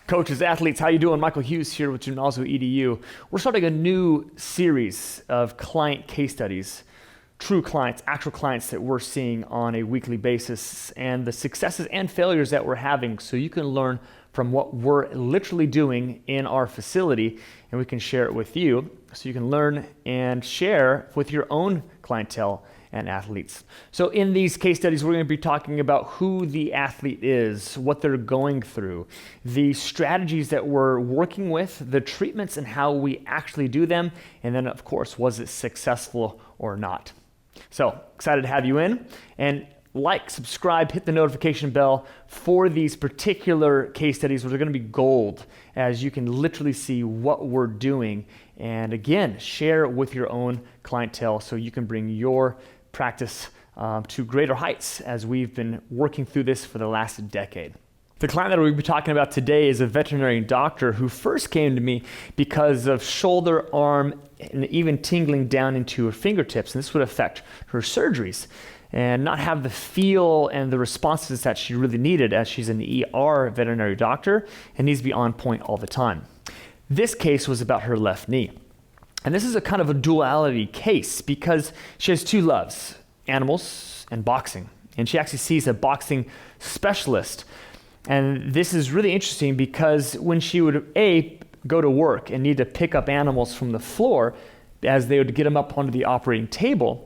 Coaches, athletes, how you doing? Michael Hughes here with Gymnazo EDU. We're starting a new series of client case studies, true clients, actual clients that we're seeing on a weekly basis, and the successes and failures that we're having, so you can learn from what we're literally doing in our facility, and we can share it with you so you can learn and share with your own clientele and athletes. So in these case studies, we're going to be talking about who the athlete is, what they're going through, the strategies that we're working with, the treatments and how we actually do them, and then of course, was it successful or not? So excited to have you in, and like, subscribe, hit the notification bell for these particular case studies, which are going to be gold, as you can literally see what we're doing. And again, share with your own clientele so you can bring your practice to greater heights, as we've been working through this for the last decade. The client that we'll be talking about today is a veterinary doctor who first came to me because of shoulder, arm, and even tingling down into her fingertips, and this would affect her surgeries and not have the feel and the responses that she really needed, as she's an ER veterinary doctor and needs to be on point all the time. This case was about her left knee. And this is a kind of a duality case because she has two loves, animals and boxing. And she actually sees a boxing specialist. And this is really interesting because when she would go to work and need to pick up animals from the floor, as they would get them up onto the operating table,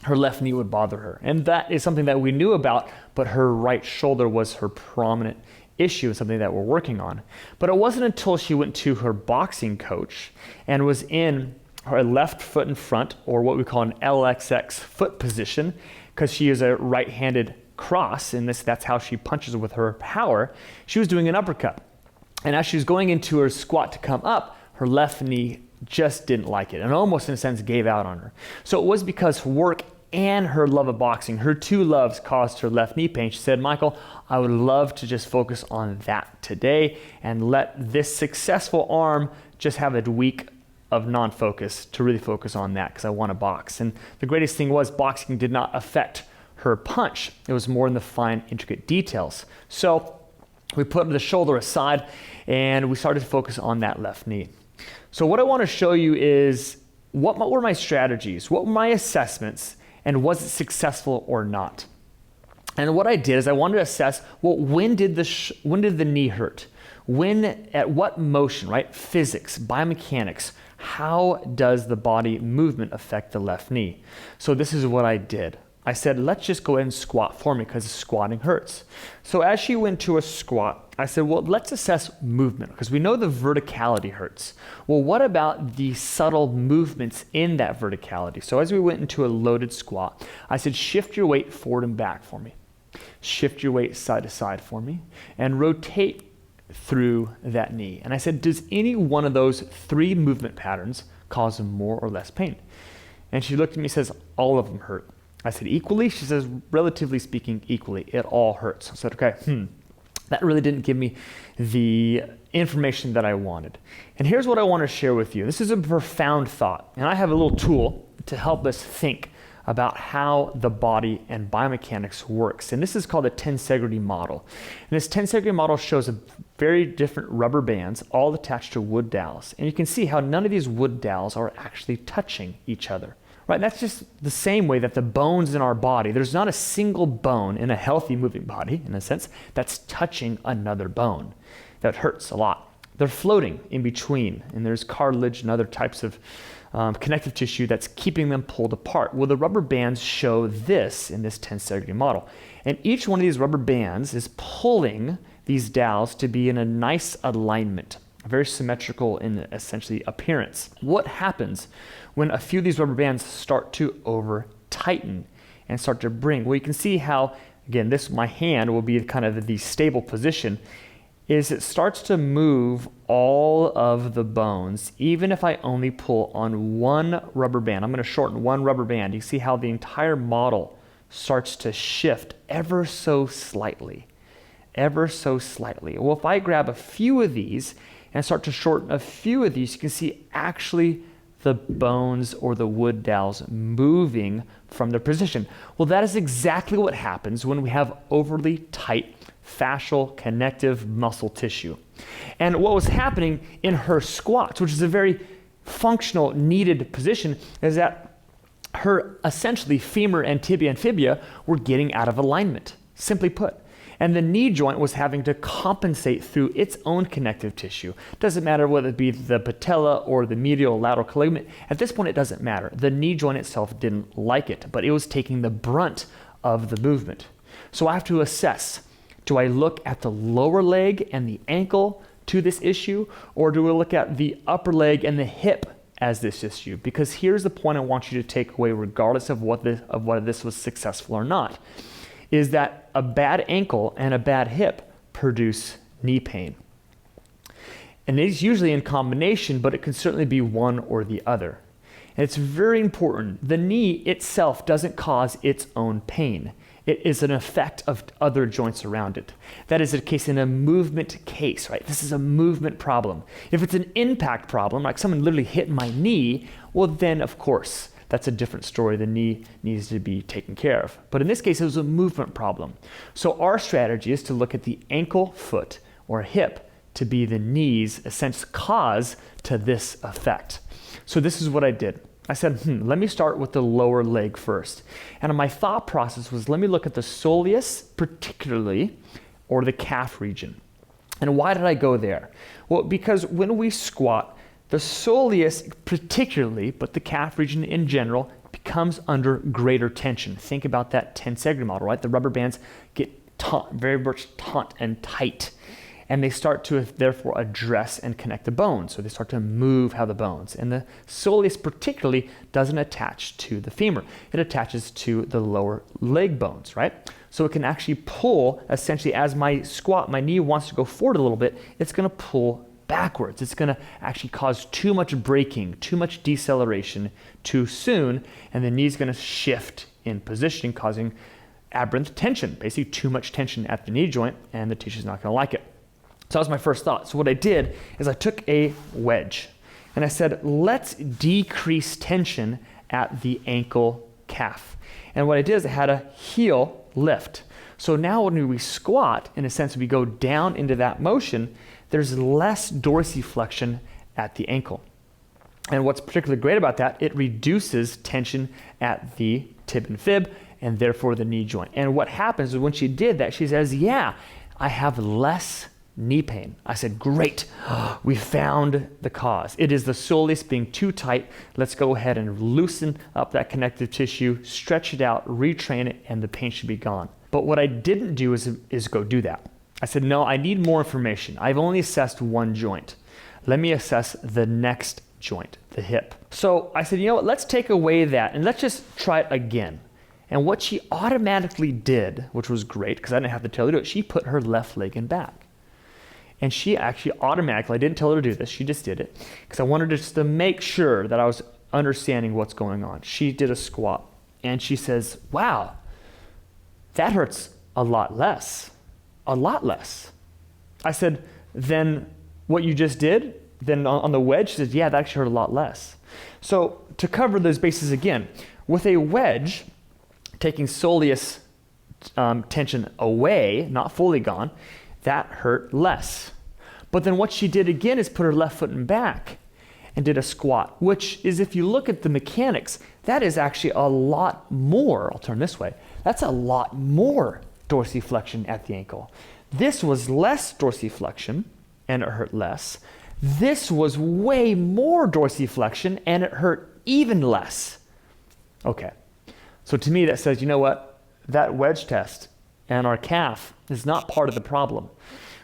her left knee would bother her. And that is something that we knew about, but her right shoulder was her prominent issue, and something that we're working on. But it wasn't until she went to her boxing coach and was in her left foot in front, or what we call an LXX foot position, because she is a right-handed cross, and that's how she punches with her power. She was doing an uppercut. And as she was going into her squat to come up, her left knee just didn't like it, and almost in a sense gave out on her. So it was because work and her love of boxing, her two loves, caused her left knee pain. She said, Michael, I would love to just focus on that today and let this successful arm just have a week of non-focus to really focus on that, because I want to box. And the greatest thing was boxing did not affect her punch. It was more in the fine, intricate details. So we put the shoulder aside and we started to focus on that left knee. So what I want to show you is what were my strategies, what were my assessments, and was it successful or not? And what I did is I wanted to assess, well, when did the knee hurt? When, at what motion, right? Physics, biomechanics, how does the body movement affect the left knee? So this is what I did. I said, let's just go ahead and squat for me, because squatting hurts. So as she went to a squat, I said, well, let's assess movement, because we know the verticality hurts. Well, what about the subtle movements in that verticality? So as we went into a loaded squat, I said, shift your weight forward and back for me. Shift your weight side to side for me, and rotate through that knee. And I said, does any one of those three movement patterns cause more or less pain? And she looked at me and says, all of them hurt. I said, equally? She says, relatively speaking, equally. It all hurts. I said, okay, that really didn't give me the information that I wanted. And here's what I want to share with you. This is a profound thought, and I have a little tool to help us think about how the body and biomechanics works. And this is called a tensegrity model. And this tensegrity model shows a very different rubber bands all attached to wood dowels. And you can see how none of these wood dowels are actually touching each other. Right, that's just the same way that the bones in our body, there's not a single bone in a healthy moving body, in a sense, that's touching another bone. That hurts a lot. They're floating in between, and there's cartilage and other types of connective tissue that's keeping them pulled apart. Well, the rubber bands show this in this tensegrity model. And each one of these rubber bands is pulling these dowels to be in a nice alignment, very symmetrical in essentially appearance. What happens when a few of these rubber bands start to over tighten and start to bring? Well, you can see how, again, my hand will be kind of the stable position, is it starts to move all of the bones, even if I only pull on one rubber band. I'm going to shorten one rubber band. You see how the entire model starts to shift ever so slightly. Ever so slightly. Well, if I grab a few of these and start to shorten a few of these, you can see actually the bones or the wood dowels moving from their position. Well, that is exactly what happens when we have overly tight fascial connective muscle tissue. And what was happening in her squats, which is a very functional, needed position, is that her essentially femur and tibia and fibula were getting out of alignment, simply put. And the knee joint was having to compensate through its own connective tissue. Doesn't matter whether it be the patella or the medial lateral ligament. At this point, it doesn't matter. The knee joint itself didn't like it, but it was taking the brunt of the movement. So I have to assess, do I look at the lower leg and the ankle to this issue, or do we look at the upper leg and the hip as this issue? Because here's the point I want you to take away, regardless of whether this was successful or not, is that a bad ankle and a bad hip produce knee pain. And it's usually in combination, but it can certainly be one or the other. And it's very important. The knee itself doesn't cause its own pain. It is an effect of other joints around it. That is the case in a movement case, right? This is a movement problem. If it's an impact problem, like someone literally hit my knee, well then of course, that's a different story. The knee needs to be taken care of. But in this case, it was a movement problem. So our strategy is to look at the ankle, foot, or hip to be the knee's essential cause to this effect. So this is what I did. I said, let me start with the lower leg first. And my thought process was, let me look at the soleus particularly, or the calf region. And why did I go there? Well, because when we squat, the soleus particularly, but the calf region in general, becomes under greater tension. Think about that tensegrity model, right? The rubber bands get taut, very much taut and tight. And they start to therefore address and connect the bones. So they start to move how the bones. And the soleus particularly doesn't attach to the femur. It attaches to the lower leg bones, right? So it can actually pull, essentially as my squat, my knee wants to go forward a little bit, it's gonna pull backwards. It's gonna actually cause too much braking, too much deceleration too soon, and the knee's gonna shift in positioning, causing aberrant tension, basically too much tension at the knee joint, and the tissue's not gonna like it. So that was my first thought. So what I did is I took a wedge and I said, let's decrease tension at the ankle calf. And what I did is I had a heel lift. So now when we squat, in a sense, we go down into that motion, there's less dorsiflexion at the ankle. And what's particularly great about that, it reduces tension at the tib and fib and therefore the knee joint. And what happens is when she did that, she says, yeah, I have less knee pain. I said, great, we found the cause. It is the soleus being too tight. Let's go ahead and loosen up that connective tissue, stretch it out, retrain it, and the pain should be gone. But what I didn't do is go do that. I said, no, I need more information. I've only assessed one joint. Let me assess the next joint, the hip. So I said, you know what, let's take away that and let's just try it again. And what she automatically did, which was great because I didn't have to tell her to do it, she put her left leg in back. And she actually automatically, I didn't tell her to do this, she just did it, because I wanted just to make sure that I was understanding what's going on. She did a squat, and she says, wow, that hurts a lot less. A lot less. I said, then what you just did, then on the wedge, she says, yeah, that actually hurt a lot less. So to cover those bases again, with a wedge, taking soleus tension away, not fully gone, that hurt less. But then what she did again is put her left foot in back and did a squat, which is, if you look at the mechanics, that is actually a lot more, I'll turn this way, that's a lot more dorsiflexion at the ankle. This was less dorsiflexion and it hurt less. This was way more dorsiflexion and it hurt even less. Okay, so to me that says, you know what, that wedge test and our calf is not part of the problem.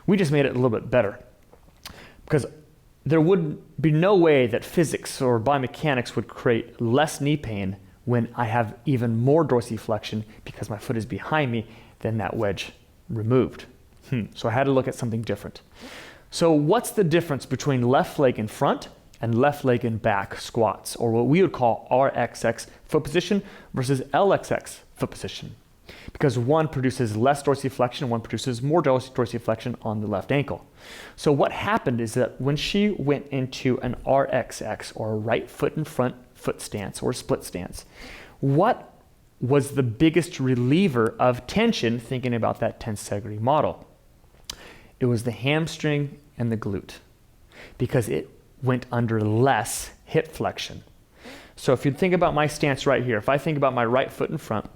We just made it a little bit better. Because there would be no way that physics or biomechanics would create less knee pain when I have even more dorsiflexion because my foot is behind me than that wedge removed. So I had to look at something different. So what's the difference between left leg in front and left leg in back squats, or what we would call RXX foot position versus LXX foot position? Because one produces less dorsiflexion, one produces more dorsiflexion on the left ankle. So what happened is that when she went into an RXX, or right foot in front foot stance, or split stance, what was the biggest reliever of tension, thinking about that tensegrity model? It was the hamstring and the glute because it went under less hip flexion. So if you think about my stance right here, if I think about my right foot in front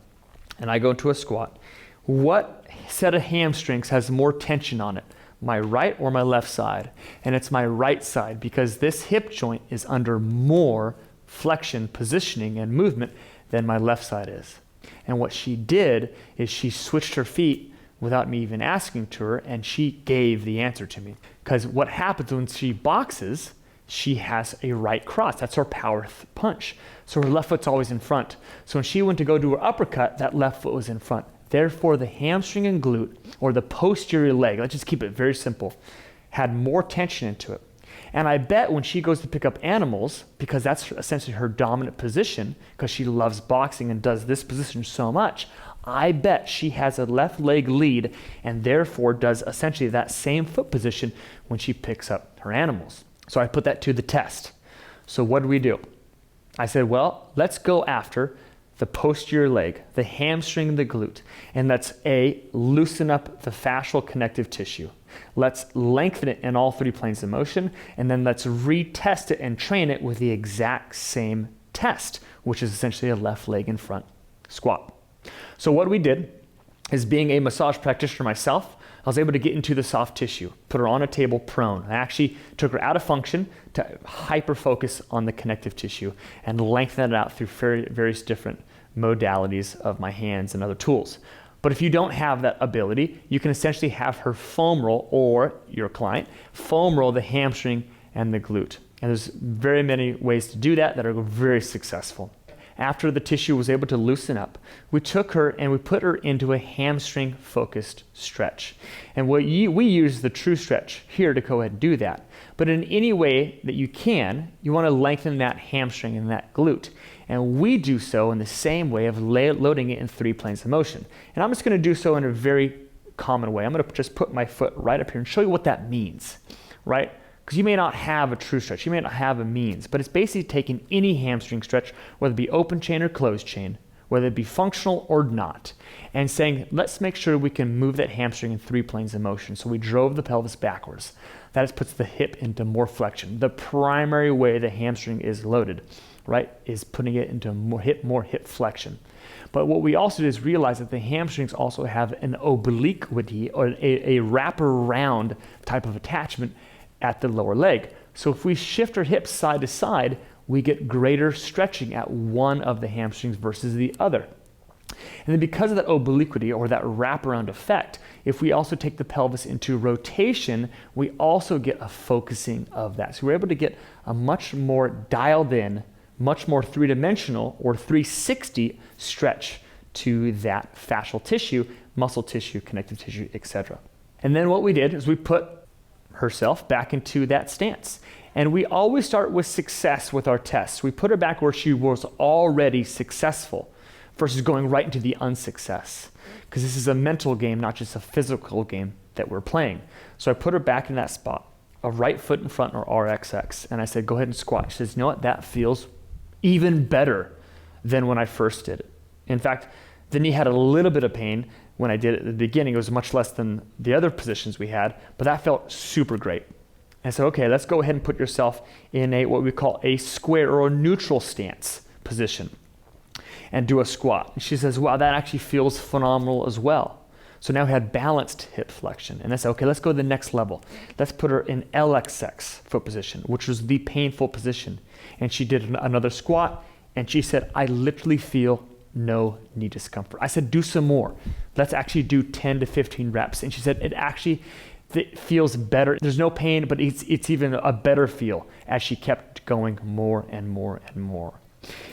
and I go into a squat, what set of hamstrings has more tension on it? My right or my left side? And it's my right side because this hip joint is under more flexion, positioning, and movement than my left side is. And what she did is she switched her feet without me even asking to her, and she gave the answer to me. Because what happens when she boxes, she has a right cross. That's her power punch. So her left foot's always in front. So when she went to go do her uppercut, that left foot was in front. Therefore, the hamstring and glute, or the posterior leg, let's just keep it very simple, had more tension into it. And I bet when she goes to pick up animals, because that's essentially her dominant position, because she loves boxing and does this position so much, I bet she has a left leg lead and therefore does essentially that same foot position when she picks up her animals. So I put that to the test. So what do we do? I said, well, let's go after the posterior leg, the hamstring and the glute, and let's loosen up the fascial connective tissue. Let's lengthen it in all three planes of motion, and then let's retest it and train it with the exact same test, which is essentially a left leg in front squat. So what we did is, being a massage practitioner myself, I was able to get into the soft tissue, put her on a table prone. I actually took her out of function to hyper-focus on the connective tissue and lengthen it out through various different modalities of my hands and other tools. But if you don't have that ability, you can essentially have her foam roll, or your client, foam roll the hamstring and the glute. And there's very many ways to do that are very successful. After the tissue was able to loosen up, we took her and we put her into a hamstring focused stretch. And we use the true stretch here to go ahead and do that. But in any way that you can, you want to lengthen that hamstring and that glute. And we do so in the same way of loading it in three planes of motion. And I'm just going to do so in a very common way. I'm going to just put my foot right up here and show you what that means, right? Because you may not have a true stretch, you may not have a means, but it's basically taking any hamstring stretch, whether it be open chain or closed chain, whether it be functional or not, and saying, let's make sure we can move that hamstring in three planes of motion. So we drove the pelvis backwards. That just puts the hip into more flexion. The primary way the hamstring is loaded, right, is putting it into more hip flexion. But what we also do is realize that the hamstrings also have an obliquity, or a wraparound type of attachment at the lower leg. So if we shift our hips side to side, we get greater stretching at one of the hamstrings versus the other. And then because of that obliquity, or that wraparound effect, if we also take the pelvis into rotation, we also get a focusing of that. So we're able to get a much more dialed in, much more three-dimensional or 360 stretch to that fascial tissue, muscle tissue, connective tissue, etc. And then what we did is we put herself back into that stance. And we always start with success with our tests. We put her back where she was already successful versus going right into the unsuccess. Because this is a mental game, not just a physical game that we're playing. So I put her back in that spot, a right foot in front, or RXX. And I said, go ahead and squat. She says, you know what? That feels even better than when I first did it. In fact, the knee had a little bit of pain when I did it at the beginning. It was much less than the other positions we had, but that felt super great. And so, okay, let's go ahead and put yourself in what we call a square or a neutral stance position and do a squat. And she says, wow, that actually feels phenomenal as well. So now we had balanced hip flexion. And I said, okay, let's go to the next level. Let's put her in LXX foot position, which was the painful position. And she did another squat, and she said, I literally feel no knee discomfort. I said, do some more. Let's actually do 10 to 15 reps. And she said, it feels better. There's no pain, but it's even a better feel as she kept going more and more and more.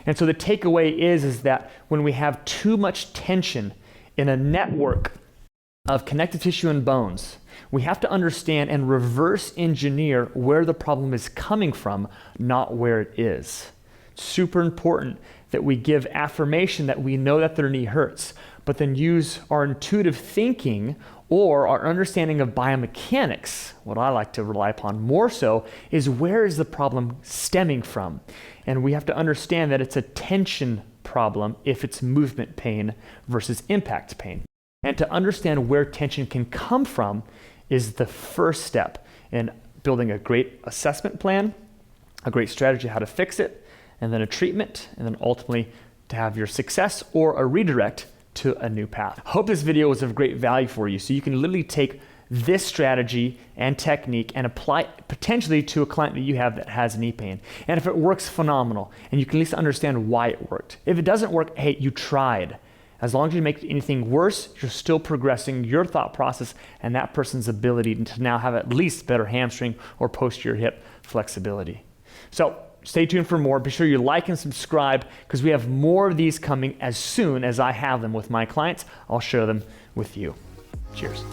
And so the takeaway is that when we have too much tension in a network of connective tissue and bones, we have to understand and reverse engineer where the problem is coming from, not where it is. Super important that we give affirmation that we know that their knee hurts, but then use our intuitive thinking or our understanding of biomechanics. What I like to rely upon more so is, where is the problem stemming from? And we have to understand that it's a tension problem if it's movement pain versus impact pain. And to understand where tension can come from is the first step in building a great assessment plan, a great strategy how to fix it, and then a treatment, and then ultimately to have your success or a redirect to a new path. I hope this video was of great value for you, so you can literally take this strategy and technique and apply it potentially to a client that you have that has knee pain. And if it works, phenomenal, and you can at least understand why it worked. If it doesn't work, hey, you tried. As long as you make anything worse, you're still progressing your thought process and that person's ability to now have at least better hamstring or posterior hip flexibility. So stay tuned for more. Be sure you like and subscribe, because we have more of these coming as soon as I have them with my clients. I'll share them with you. Cheers.